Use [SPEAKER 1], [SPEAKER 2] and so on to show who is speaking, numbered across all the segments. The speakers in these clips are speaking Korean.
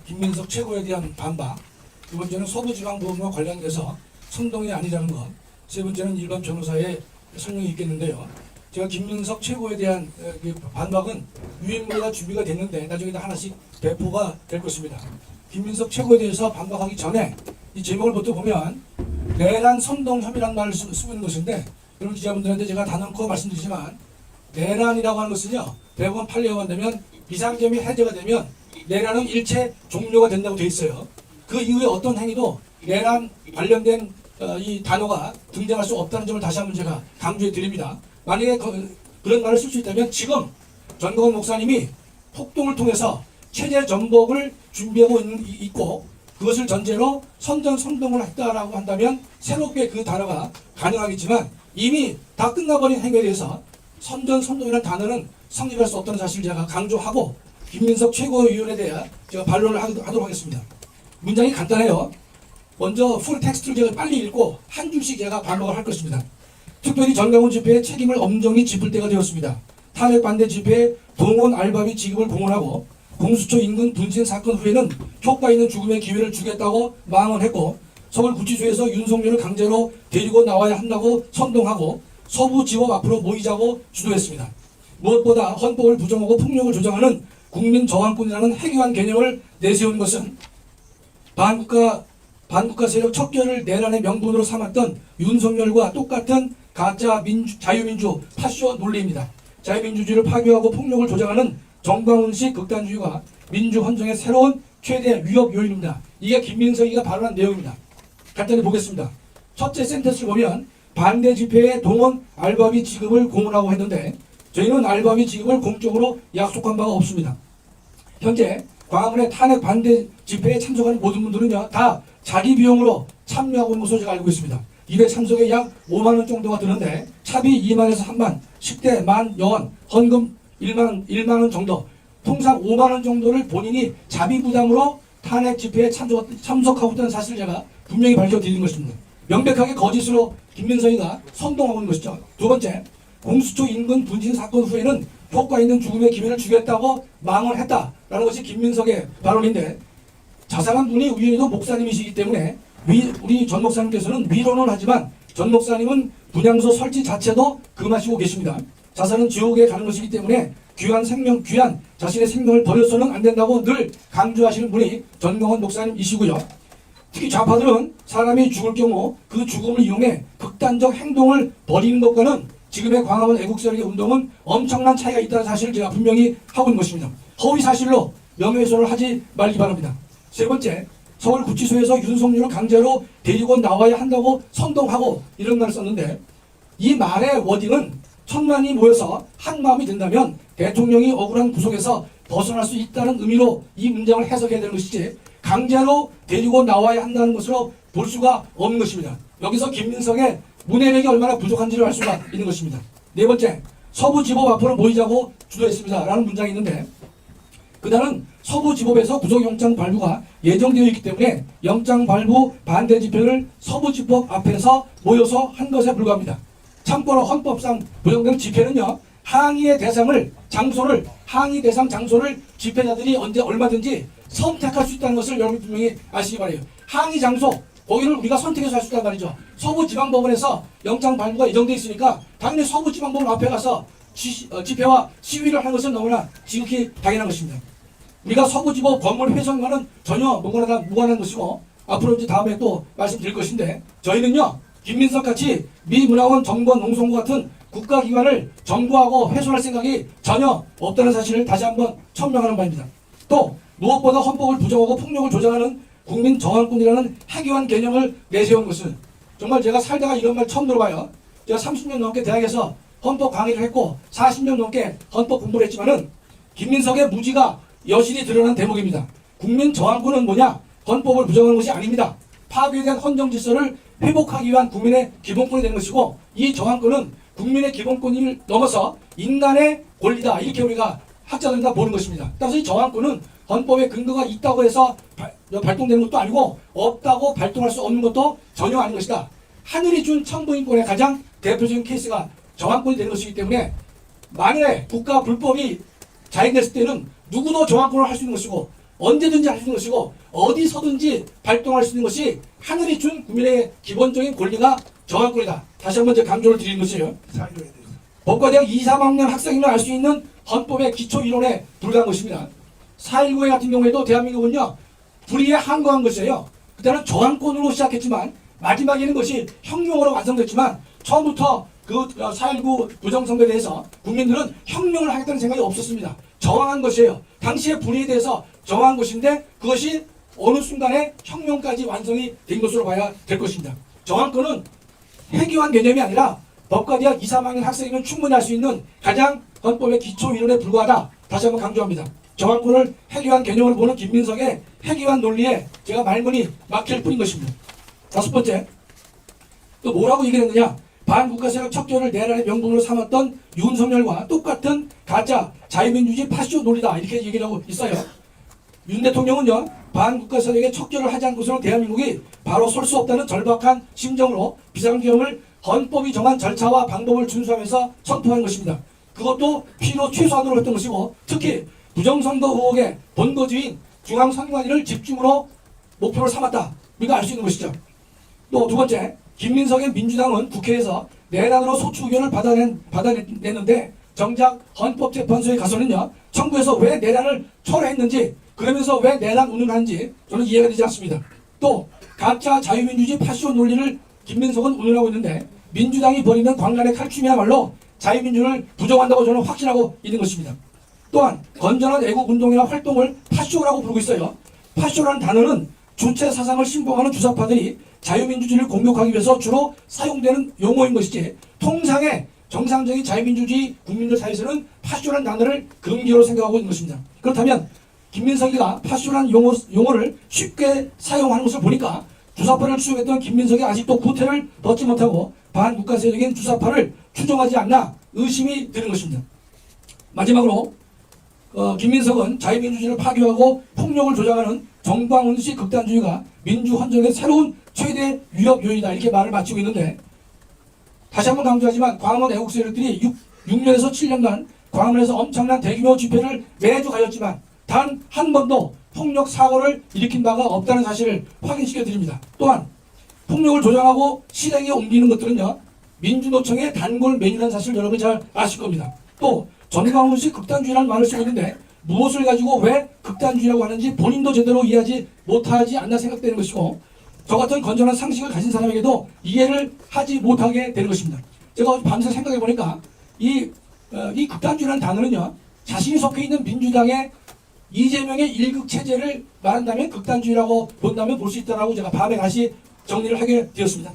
[SPEAKER 1] 김민석 최고에 대한 반박, 두 번째는 서부지방법원과 관련돼서 선동이 아니라는 것, 세 번째는 일반 변호사의 설명이 있겠는데요. 제가 김민석 최고에 대한 반박은 유인물이 준비가 됐는데 나중에 하나씩 배포가 될 것입니다. 김민석 최고에 대해서 반박하기 전에 이 제목을부터 보면 내란 선동 혐의라는 말을 쓰고 있는 것인데, 여러분 기자분들한테 제가 단언코 말씀드리지만 내란이라고 하는 것은요, 대법원 판례가 되면 비상점이 해제가 되면 내란은 일체 종료가 된다고 되어 있어요. 그 이후에 어떤 행위도 내란 관련된 이 단어가 등장할 수 없다는 점을 다시 한번 제가 강조해 드립니다. 만약에 그런 말을 쓸 수 있다면 지금 전광훈 목사님이 폭동을 통해서 체제 전복을 준비하고 있고 그것을 전제로 선동을 했다라고 한다면 새롭게 그 단어가 가능하겠지만 이미 다 끝나버린 행위에 대해서 선동이라는 단어는 성립할 수 없다는 사실을 제가 강조하고 김민석 최고위원에 대해 제가 반론을 하도록 하겠습니다. 문장이 간단해요. 먼저 풀 텍스트를 제가 빨리 읽고 한 줄씩 제가 반박을 할 것입니다. 특별히 전광훈 집회의 책임을 엄정히 짚을 때가 되었습니다. 탄핵 반대 집회에 동원 알바비 지급을 공언하고 공수처 인근 분신 사건 후에는 효과 있는 죽음의 기회를 주겠다고 망언했고 서울구치소에서 윤석열을 강제로 데리고 나와야 한다고 선동하고 서부지법 앞으로 모이자고 주도했습니다. 무엇보다 헌법을 부정하고 폭력을 조장하는 국민 저항권이라는 해괴한 개념을 내세운 것은 반국가 세력 척결을 내란의 명분으로 삼았던 윤석열과 똑같은 가짜 자유민주 파쇼 논리입니다. 자유민주주의를 파괴하고 폭력을 조장하는 정광훈식 극단주의가 민주헌정의 새로운 최대 위협 요인입니다. 이게 김민석이가 발언한 내용입니다. 간단히 보겠습니다. 첫째 센텐스를 보면 반대 집회에 동원 알바비 지급을 공언하고 했는데 저희는 알바비 지급을 공적으로 약속한 바가 없습니다. 현재 광화문의 탄핵 반대 집회에 참석하는 모든 분들은요, 다 자기 비용으로 참여하고 있는 것으로 제가 알고 있습니다. 이회 참석에 약 5만 원 정도가 드는데 차비 2만에서 3만, 식대 10,000원, 헌금 1만 원 정도, 통상 5만 원 정도를 본인이 자비 부담으로 탄핵 집회에 참석하고 있다는 사실을 제가 분명히 밝혀드리는 것입니다. 명백하게 거짓으로 김민석이가 선동하고 있는 것이죠. 두 번째, 공수처 인근 분신 사건 후에는 효과 있는 죽음의 기회를 주겠다고 망언했다라는 것이 김민석의 발언인데, 자상한 분이 우연히도 목사님이시기 때문에 우리 전 목사님께서는 위로는 하지만 전 목사님은 분향소 설치 자체도 금하시고 계십니다. 자살은 지옥에 가는 것이기 때문에 귀한 자신의 생명을 버려서는 안 된다고 늘 강조하시는 분이 전광훈 목사님이시고요. 특히 좌파들은 사람이 죽을 경우 그 죽음을 이용해 극단적 행동을 벌이는 것과는 지금의 광화문 애국세력의 운동은 엄청난 차이가 있다는 사실을 제가 분명히 하고 있는 것입니다. 허위 사실로 명예훼손을 하지 말기 바랍니다. 세 번째, 서울구치소에서 윤석열을 강제로 데리고 나와야 한다고 선동하고 이런 말을 썼는데, 이 말의 워딩은 천만이 모여서 한 마음이 된다면 대통령이 억울한 구속에서 벗어날 수 있다는 의미로 이 문장을 해석해야 되는 것이지 강제로 데리고 나와야 한다는 것으로 볼 수가 없는 것입니다. 여기서 김민석의 문해력이 얼마나 부족한지를 알 수가 있는 것입니다. 네 번째, 서부지법 앞으로 모이자고 주도했습니다 라는 문장이 있는데, 그날은 서부지법에서 구속영장 발부가 예정되어 있기 때문에 영장 발부 반대 집회를 서부지법 앞에서 모여서 한 것에 불과합니다. 참고로 헌법상 부정된 집회는요, 항의 대상 장소를 집회자들이 언제 얼마든지 선택할 수 있다는 것을 여러분 분명히 아시기 바라요. 항의 장소, 거기를 우리가 선택해서 할 수 있단 말이죠. 서부지방법원에서 영장 발부가 예정되어 있으니까 당연히 서부지방법원 앞에 가서 집회와 시위를 하는 것은 너무나 지극히 당연한 것입니다. 우리가 서부지법 건물 훼손과는 전혀 무관한 것이고 앞으로 이제 다음에 또 말씀드릴 것인데, 저희는요, 김민석 같이 미 문화원 정권 농성과 같은 국가기관을 정부하고 훼손할 생각이 전혀 없다는 사실을 다시 한번 천명하는 바입니다. 또 무엇보다 헌법을 부정하고 폭력을 조장하는 국민 저항권이라는 해괴한 개념을 내세운 것은, 정말 제가 살다가 이런 말 처음 들어봐요. 제가 30년 넘게 대학에서 헌법 강의를 했고 40년 넘게 헌법 공부를 했지만은 김민석의 무지가 여실히 드러난 대목입니다. 국민 저항권은 뭐냐? 헌법을 부정하는 것이 아닙니다. 파괴된 헌정 질서를 회복하기 위한 국민의 기본권이 되는 것이고, 이 저항권은 국민의 기본권을 넘어서 인간의 권리다, 이렇게 우리가 학자들은 다 보는 것입니다. 따라서 이 저항권은 헌법에 근거가 있다고 해서 발동되는 것도 아니고 없다고 발동할 수 없는 것도 전혀 아닌 것이다. 하늘이 준 천부인권의 가장 대표적인 케이스가 저항권이 되는 것이기 때문에 만일에 국가 불법이 자행됐을 때는 누구도 저항권을 할 수 있는 것이고 언제든지 할 수 있는 것이고 어디서든지 발동할 수 있는 것이 하늘이 준 국민의 기본적인 권리가 정한권이다. 다시 한번 제가 강조를 드리는 것이에요. 법과대학 2, 3학년 학생이면 알 수 있는 헌법의 기초 이론에 불과한 것입니다. 4.19 같은 경우에도 대한민국은요 불의에 항거한 것이에요. 그때는 저항권으로 시작했지만 마지막에는 것이 혁명으로 완성됐지만 처음부터 그 4.19 부정선거에 대해서 국민들은 혁명을 하겠다는 생각이 없었습니다. 저항한 것이에요. 당시의 불의에 대해서 저항한 것인데 그것이 어느 순간에 혁명까지 완성이 된 것으로 봐야 될 것입니다. 저항권은 회귀한 개념이 아니라 법과대학 2, 3학년 학생이면 충분히 할 수 있는 가장 헌법의 기초 이론에 불과하다. 다시 한번 강조합니다. 저항권을 회귀한 개념으로 보는 김민석의 회귀한 논리에 제가 말문이 막힐 뿐인 것입니다. 다섯 번째, 또 뭐라고 얘기했느냐? 반국가세력 척결을 내란의 명분으로 삼았던 윤석열과 똑같은 가짜 자유민주주의 파쇼 논리다. 이렇게 얘기를 하고 있어요. 윤 대통령은요, 반국가세력의 척결을 하지 않고서는 대한민국이 바로 설 수 없다는 절박한 심정으로 비상계엄을 헌법이 정한 절차와 방법을 준수하면서 선포한 것입니다. 그것도 필요 최소한으로 했던 것이고 특히 부정선거 의혹의 본거지인 중앙선관위를 집중으로 목표를 삼았다. 우리가 알 수 있는 것이죠. 또 두 번째, 김민석의 민주당은 국회에서 내란으로 소추 의견을 받아냈는데 정작 헌법재판소에 가서는요 청구해서 왜 내란을 철회했는지 그러면서 왜 내란 운운하는지 저는 이해가 되지 않습니다. 또 가짜 자유민주주의 파쇼 논리를 김민석은 운운하고 있는데 민주당이 벌이는 광란의 칼춤이야말로 자유민주를 부정한다고 저는 확신하고 있는 것입니다. 또한 건전한 애국운동이나 활동을 파쇼라고 부르고 있어요. 파쇼라는 단어는 주체 사상을 신봉하는 주사파들이 자유민주주의를 공격하기 위해서 주로 사용되는 용어인 것이지 통상의 정상적인 자유민주주의 국민들 사이에서는 파쇼라는 단어를 금기어로 생각하고 있는 것입니다. 그렇다면 김민석이가 파쇼라는 용어를 쉽게 사용하는 것을 보니까 주사파를 추종했던 김민석이 아직도 구태를 벗지 못하고 반국가세력인 주사파를 추종하지 않나 의심이 드는 것입니다. 마지막으로 김민석은 자유민주주의를 파괴하고 폭력을 조장하는 정광훈식 극단주의가 민주헌정의 새로운 최대 위협 요인이다. 이렇게 말을 마치고 있는데 다시 한번 강조하지만 광화문 애국 세력들이 6년에서 7년간 광화문에서 엄청난 대규모 집회를 매주 가졌지만 단 한 번도 폭력 사고를 일으킨 바가 없다는 사실을 확인시켜 드립니다. 또한 폭력을 조장하고 실행에 옮기는 것들은요 민주노총의 단골 메뉴라는 사실 여러분 잘 아실 겁니다. 또 전광훈식 극단주의라는 말을 쓰고 있는데 무엇을 가지고 왜 극단주의라고 하는지 본인도 제대로 이해하지 못하지 않나 생각되는 것이고 저 같은 건전한 상식을 가진 사람에게도 이해를 하지 못하게 되는 것입니다. 제가 밤새 생각해 보니까 이 극단주의라는 단어는요 자신이 속해 있는 민주당의 이재명의 일극체제를 말한다면 극단주의라고 본다면 볼 수 있다라고 제가 밤에 다시 정리를 하게 되었습니다.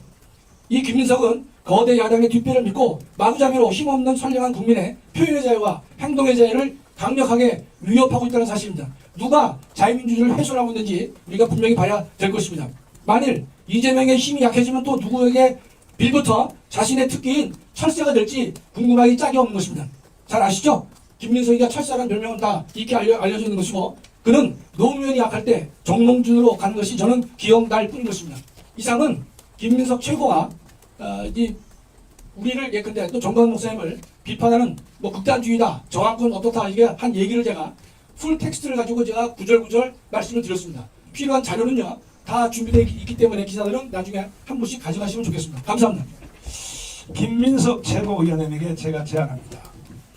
[SPEAKER 1] 이 김민석은 거대 야당의 뒷배를 믿고 마구잡이로 힘없는 선량한 국민의 표현의 자유와 행동의 자유를 강력하게 위협하고 있다는 사실입니다. 누가 자유민주주의를 훼손하고 있는지 우리가 분명히 봐야 될 것입니다. 만일 이재명의 힘이 약해지면 또 누구에게 빌부터 자신의 특기인 철새가 될지 궁금하기 짝이 없는 것입니다. 잘 아시죠? 김민석이가 철새라는 별명은 다 이렇게 알려져 있는 것이고 그는 노무현이 약할 때 정몽준으로 가는 것이 저는 기억날 뿐인 것입니다. 이상은 김민석 최고가 우리를 예컨대 또 정광훈 목사님을 비판하는 극단주의다, 저항권 어떻다 이게 한 얘기를 제가 풀 텍스트를 가지고 제가 구절구절 말씀을 드렸습니다. 필요한 자료는요 다 준비되어 있기 때문에 기사들은 나중에 한 분씩 가져가시면 좋겠습니다. 감사합니다.
[SPEAKER 2] 김민석 최고위원님에게 제가 제안합니다.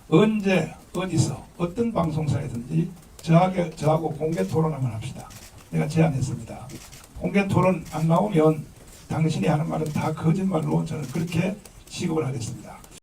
[SPEAKER 2] 언제 어디서 어떤 방송사에든지 저하고 공개 토론 한번 합시다. 내가 제안했습니다. 공개 토론 안 나오면 당신이 하는 말은 다 거짓말로 저는 그렇게 취급을 하겠습니다.